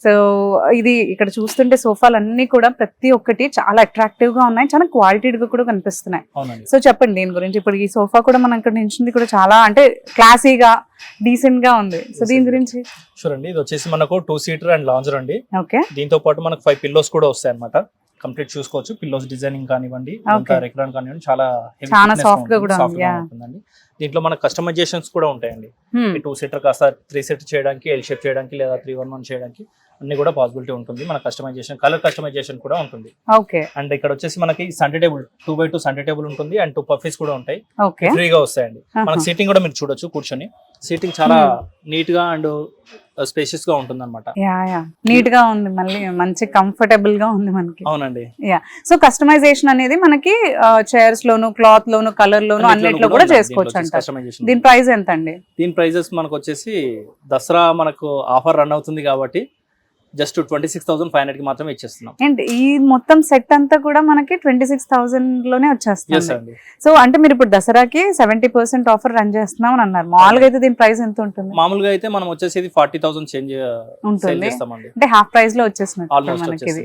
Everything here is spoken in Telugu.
సో ఇది ఇక్కడ చూస్తుంటే సోఫాలు అన్ని కూడా ప్రతి ఒక్కటి చాలా అట్రాక్టివ్ గా ఉన్నాయి, చాలా క్వాలిటీగా కూడా కనిపిస్తున్నాయి. అవునండి. సో చెప్పండి దీని గురించి. ఇప్పుడు ఈ సోఫా కూడా మనం ఇక్కడ నించుంది కూడా చాలా అంటే క్లాసీగా డీసెంట్ గా ఉంది. సో దీని గురించి చూడండి, ఇది వచ్చేసి మనకు 2 సీటర్ అండ్ లాంజర్ అండి. ఓకే. దీంతో పాటు మనకు 5 పిల్లోస్ కూడా వస్తాయి అన్నమాట. కంప్లీట్ చూసుకోవచ్చు. పిల్లోస్ డిజైనింగ్ కానివ్వండి, రెక్రాన్ కానివ్వండి, చాలా సాఫ్ట్ గా కూడా ఉంటుందండి. దీంట్లో మనకు కస్టమైజేషన్స్ కూడా ఉంటాయండి. 2 సీటర్ కాస్త 3 సీటర్ చేయడానికి, ఎల్ షేప్ చేయడానికి, లేదా 311 చేయడానికి అన్ని కూడా పాసిబిలిటీ ఉంటుంది. మన కస్టమైజేషన్, కలర్ కస్టమైజేషన్ కూడా ఉంటుంది. ఓకే. అండ్ ఇక్కడ వచ్చేసి మనకి centre table 2x2 centre table ఉంటుంది. అండ్ 2 పఫీస్ కూడా ఉంటాయి. ఓకే. ఫ్రీగా వస్తాయండి. మనకి సీటింగ్ కూడా మీరు చూడొచ్చు. కూర్చొని సీటింగ్ చాలా నీట్ గా అండ్ స్పేషియస్ గా ఉంటుంది అనమాట. నీట్ గా ఉంది, మళ్ళీ మంచి కంఫర్టబుల్ గా ఉంది మనకి. అవునండి. సో కస్టమైజేషన్ అనేది మనకి చైర్స్ లోను, క్లాత్ లోను, కలర్ లోను అన్నిట్లో కూడా చేసుకోవచ్చు అంట. దీని ప్రైస్ ఎంత అండి? దీని ప్రైజెస్ మనకు వచ్చేసి దసరా మనకు ఆఫర్ రన్ అవుతుంది కాబట్టి జస్ట్ 26,500 కి మాత్రమే ఇచ్చేస్తున్నాం. అండ్ ఈ మొత్తం సెట్ అంతా కూడా మనకి 26,000 లోనే వచ్చేస్తుంది. సో అంటే మీరు ఇప్పుడు దసరాకి 70% ఆఫర్ రన్ చేస్తున్నాం అని అన్నారు. మామూలుగా అయితే దీని ప్రైస్ ఎంత ఉంటుంది? మామూలుగా అయితే మనం వచ్చేసి 40,000 చేంజ్ ఉంటుంది, అంటే హాఫ్ ప్రైస్ లో వచ్చేసినట్టు మనకి ఇది.